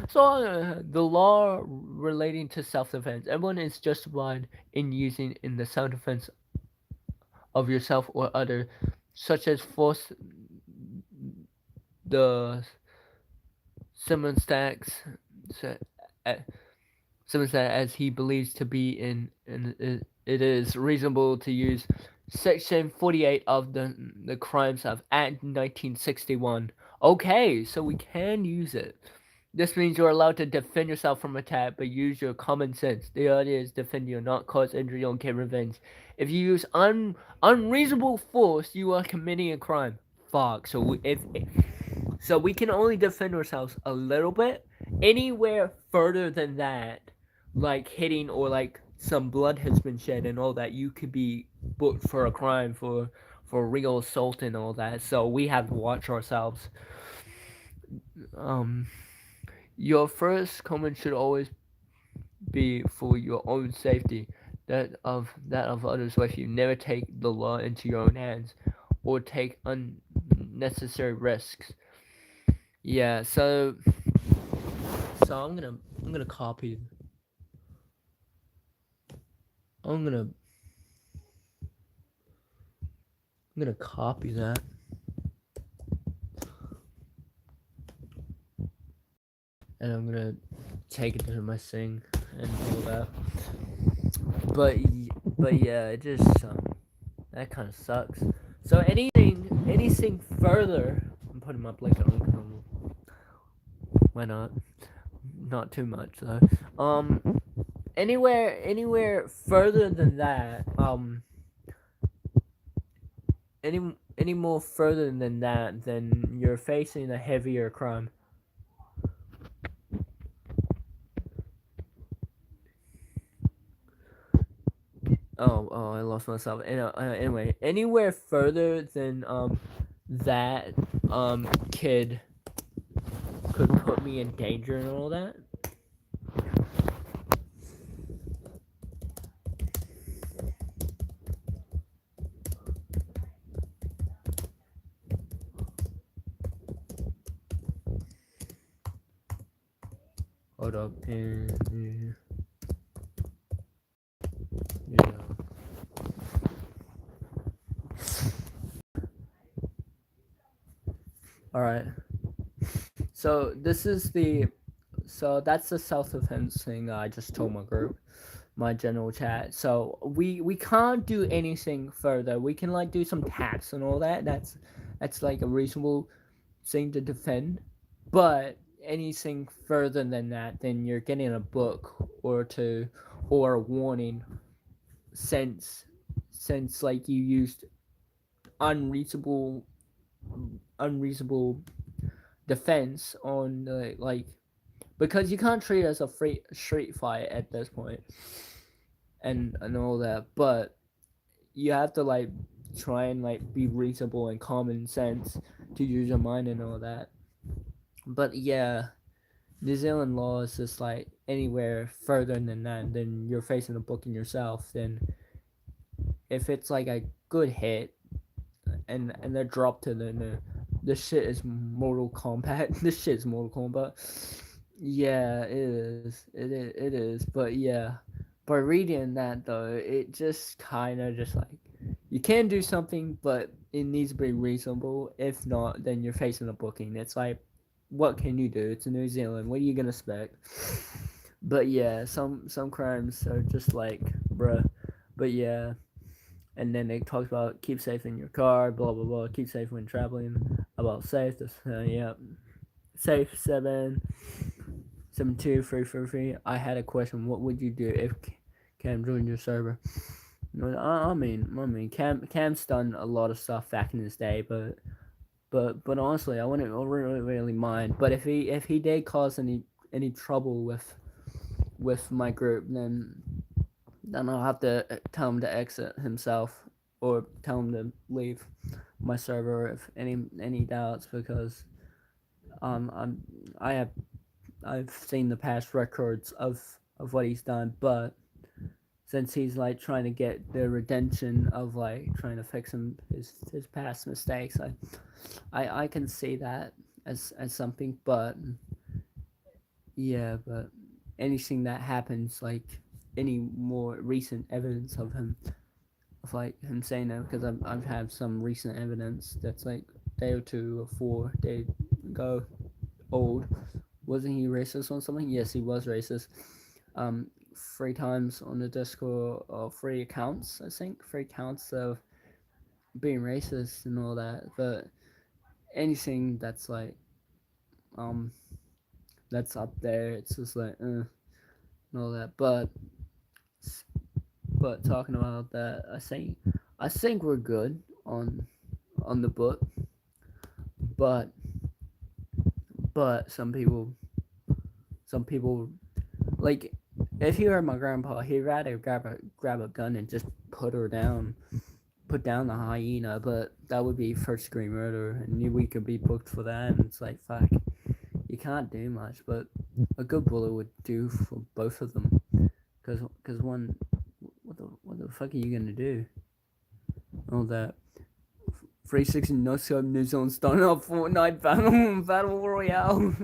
So the law relating to self-defense, everyone is justified in using in the self-defense of yourself or other, such as force the Simmons stacks. Simmons that as he believes to be in it is reasonable to use Section 48 of the Crimes of Act 1961. Okay, so we can use it. This means you're allowed to defend yourself from attack, but use your common sense. The idea is defend you, not cause injury or get revenge. If you use unreasonable force, you are committing a crime. Fuck. So we can only defend ourselves a little bit. Anywhere further than that, like hitting or like some blood has been shed and all that, you could be booked for a crime for real assault and all that. So we have to watch ourselves. Um, your first comment should always be for your own safety, that of others with you. Never take the law into your own hands, or take unnecessary risks. Yeah. So I'm gonna copy. I'm gonna I'm gonna copy that, and I'm gonna take it to my thing and all that. But but yeah, it just that kind of sucks. So anything further? I'm putting my blanket on because why not? Not too much though. Anywhere further than that. Any more further than that, then you're facing a heavier crime. Oh, I lost myself. Anyway, anywhere further than that kid could put me in danger and all that. Hold up, and yeah. All right. So that's the self-defense thing that I just told my group, my general chat. So we can't do anything further. We can like do some taps and all that. That's like a reasonable thing to defend. But anything further than that, then you're getting a book or two or a warning, since like you used unreasonable unreasonable defense on the like, because you can't treat it as a free street fight at this point and all that, but you have to like try and like be reasonable and common sense to use your mind and all that. But yeah, New Zealand law is just like anywhere further than that, then you're facing a booking yourself. Then if it's like a good hit and they're dropped to the shit is Mortal Kombat. This shit is Mortal Kombat. Yeah, it is. It is. But yeah, by reading that though, it just kind of just like you can do something, but it needs to be reasonable. If not, then you're facing a booking. It's like, what can you do? It's New Zealand. What are you gonna expect? But yeah, some crimes are just like, bruh. But yeah, and then it talks about keep safe in your car, blah blah blah. Keep safe when traveling. About safe. This, yeah, safe 772-333. I had a question. What would you do if Cam joined your server? I mean, Cam's done a lot of stuff back in his day, but honestly, I wouldn't really mind. But if he did cause any trouble with my group, then I'll have to tell him to exit himself or tell him to leave my server if any doubts, because I have I've seen the past records of what he's done, but since he's like trying to get the redemption of like trying to fix his past mistakes, I can see that as something, but yeah, but anything that happens, like any more recent evidence of him, of like him saying that, because I've had some recent evidence that's like day or two or 4 days ago old. Wasn't he racist or something? Yes, he was racist. Um, 3 times on the Discord, or 3 accounts, I think, 3 accounts of being racist and all that. But anything that's like um that's up there, it's just like and all that. But talking about that, I think we're good on the book, but some people like, if you heard my grandpa, he'd rather grab a gun and just put down the hyena, but that would be first degree murder, and we could be booked for that. And it's like, fuck, you can't do much, but a good bullet would do for both of them, because one, what the fuck are you gonna do? All that 360 no scope new zone starting up Fortnite battle royale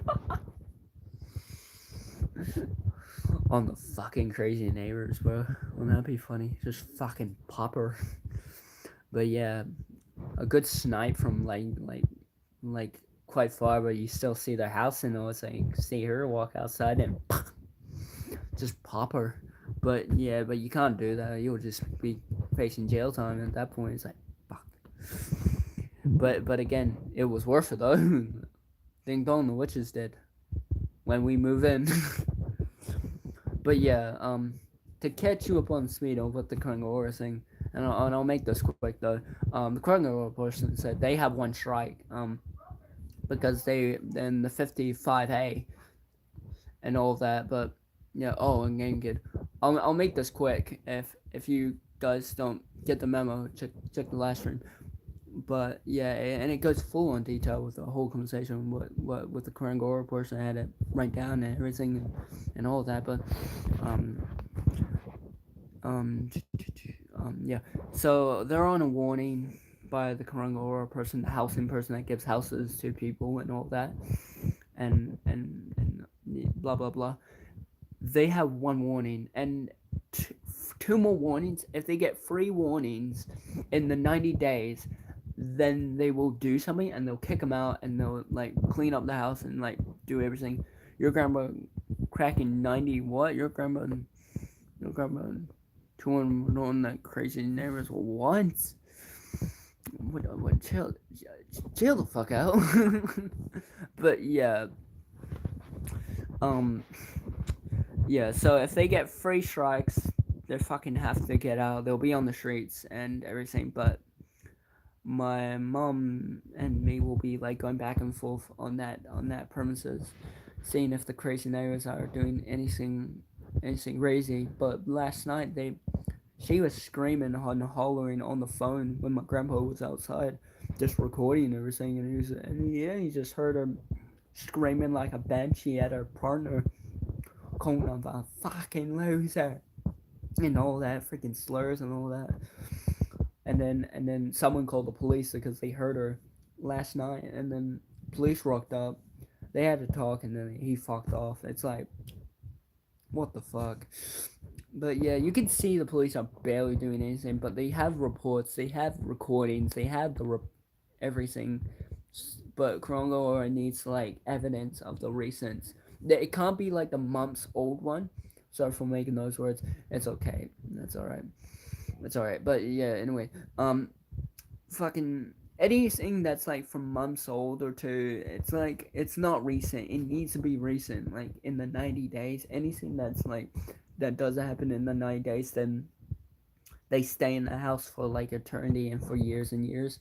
on the fucking crazy neighbors, bro. Wouldn't that be funny? Just fucking popper. But yeah, a good snipe from like quite far, but you still see their house and all. It's like see her walk outside and just pop her. But yeah, but you can't do that. You'll just be facing jail time at that point. It's like fuck. But again, it was worth it though. Ding dong, the witches did when we move in. But yeah, to catch you up on speed on what the Kangor thing, and I'll make this quick though. The Kangor person said they have one strike, because they in the 55A and all of that. But yeah, oh, and Game Kid, I'll make this quick if you guys don't get the memo. Check the last stream. But yeah, and it goes full on detail with the whole conversation. What with the Kangor person, I had it write down and everything and all of that. But um um yeah, so they're on a warning by the Karangora person, the housing person that gives houses to people and all that, and blah blah blah. They have one warning and two more warnings. If they get 3 warnings in the 90 days, then they will do something and they'll kick them out and they'll like clean up the house and like do everything. Your grandma cracking 90 what? Your grandma touring on that crazy neighbors once. What chill the fuck out. But yeah, um, yeah. So if they get 3 strikes, they fucking have to get out. They'll be on the streets and everything. But my mom and me will be like going back and forth on that premises, seeing if the crazy neighbors are doing anything crazy. But last night she was screaming and hollering on the phone when my grandpa was outside, just recording everything, he just heard her screaming like a banshee at her partner, calling him a fucking loser, and all that freaking slurs and all that. And then someone called the police because they heard her last night, and then police rocked up. They had to talk, and then he fucked off. It's like, what the fuck? But yeah, you can see the police are barely doing anything, but they have reports, they have recordings, they have everything. But Krongo needs like evidence of the recent. It can't be like the months old one. Sorry for making those words. It's okay. That's all right. It's all right. But yeah, anyway, fucking anything that's like from months old or two, it's like it's not recent. It needs to be recent, like in the 90 days. Anything that's like that doesn't happen in the 90 days, then they stay in the house for like eternity and for years and years.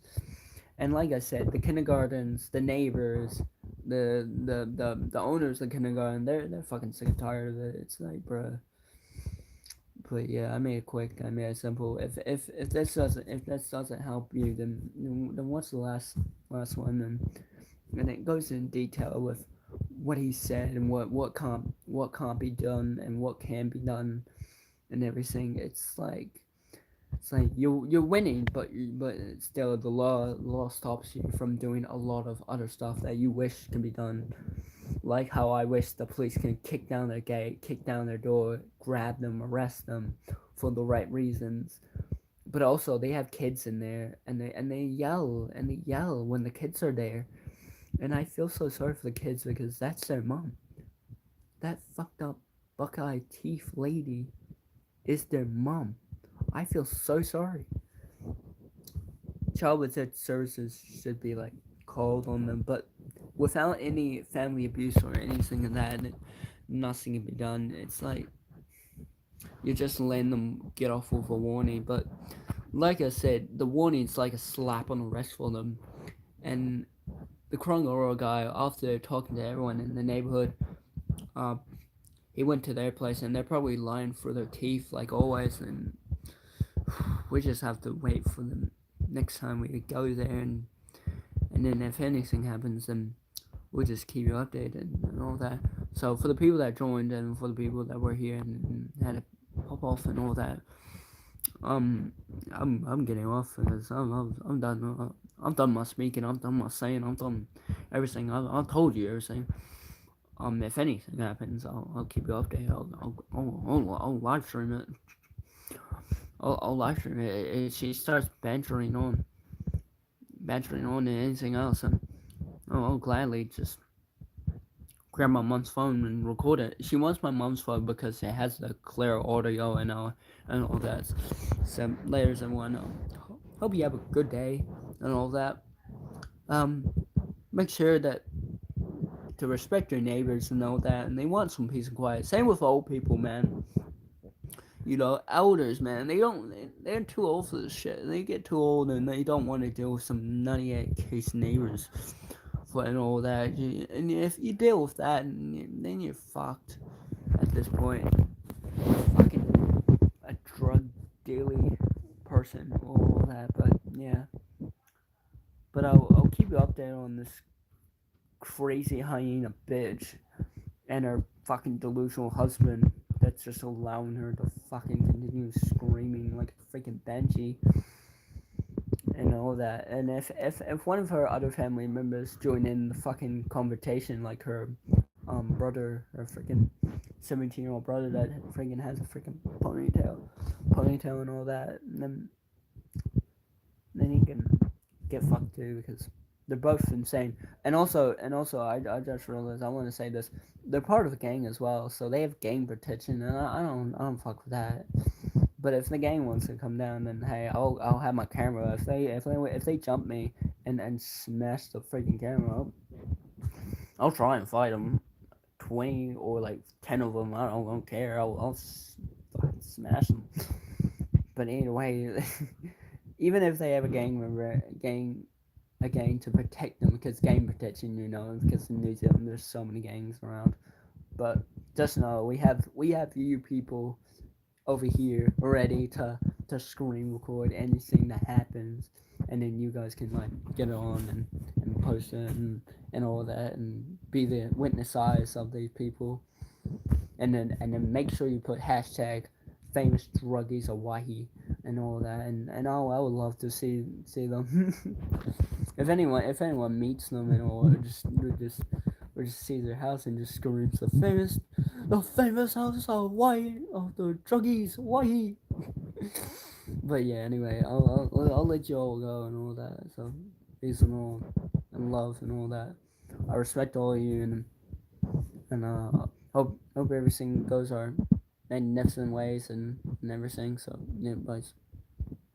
And like I said, the kindergartens, the neighbors, the owners of the kindergarten, they're fucking sick and tired of it. It's like, bruh. But yeah, I made it quick. I made it simple. If this doesn't help you, then what's the last one? And it goes in detail with what he said and what can't be done and what can be done and everything. It's like you're winning, but still the law stops you from doing a lot of other stuff that you wish can be done. Like how I wish the police can kick down their gate, kick down their door, grab them, arrest them for the right reasons. But also they have kids in there, and they yell when the kids are there, and I feel so sorry for the kids because that's their mom. That fucked up Buckeye teeth lady is their mom. I feel so sorry. Child protective services should be like called on them, but without any family abuse or anything like that, nothing can be done. It's like you're just letting them get off with a warning. But like I said, the warning is like a slap on the wrist for them. And the Krongoro guy, after talking to everyone in the neighborhood, uh, he went to their place, and they're probably lying for their teeth like always. And we just have to wait for them next time we go there, and then if anything happens, then we'll just keep you updated and all that. So for the people that joined and for the people that were here and had to pop off and all that, um, I'm getting off because I'm done. I'm done my speaking. I'm done my saying. I'm done everything. I've told you everything. If anything happens, I'll keep you updated. I'll live stream it. I'll live stream it. If she starts bantering on anything else, and I'll gladly just grab my mom's phone and record it. She wants my mom's phone because it has the clear audio and all that. So layers and whatnot. Hope you have a good day and all that. Um, Make sure that to respect your neighbors and all that, and they want some peace and quiet. Same with old people, man. Elders, man, they're too old for this shit. They get too old and they don't want to deal with some nutty case neighbors and all that. And if you deal with that, then you're fucked at this point. Fucking a drug dealing person, all that. But yeah, but I'll keep you updated on this crazy hyena bitch and her fucking delusional husband that's just allowing her to fucking continue screaming like a freaking banshee and all that. And if one of her other family members join in the fucking conversation, like her brother, her freaking 17-year-old brother that freaking has a freaking ponytail and all that, and then he can get fucked too because they're both insane. And also, I just realized I want to say this. They're part of the gang as well, so they have gang protection, and I don't fuck with that. But if the gang wants to come down, then hey, I'll have my camera. If they jump me and smash the freaking camera up, I'll try and fight them. 20 or like 10 of them, I don't care. I'll smash them. But either way, even if they have a gang to protect them, because gang protection, because in New Zealand there's so many gangs around. But just know we have you people over here ready to screen record anything that happens, and then you guys can like get it on and post it and all that and be the witness eyes of these people, and then make sure you put hashtag famous druggies Hawaii and all that, and I would love to see them. if anyone meets them and all, or just sees their house and just screams the famous house of Hawaii, of the druggies Hawaii. But yeah, anyway, I'll let you all go and all that. So peace and all and love and all that. I respect all of you, and hope everything goes our magnificent ways and everything. So yeah, bye.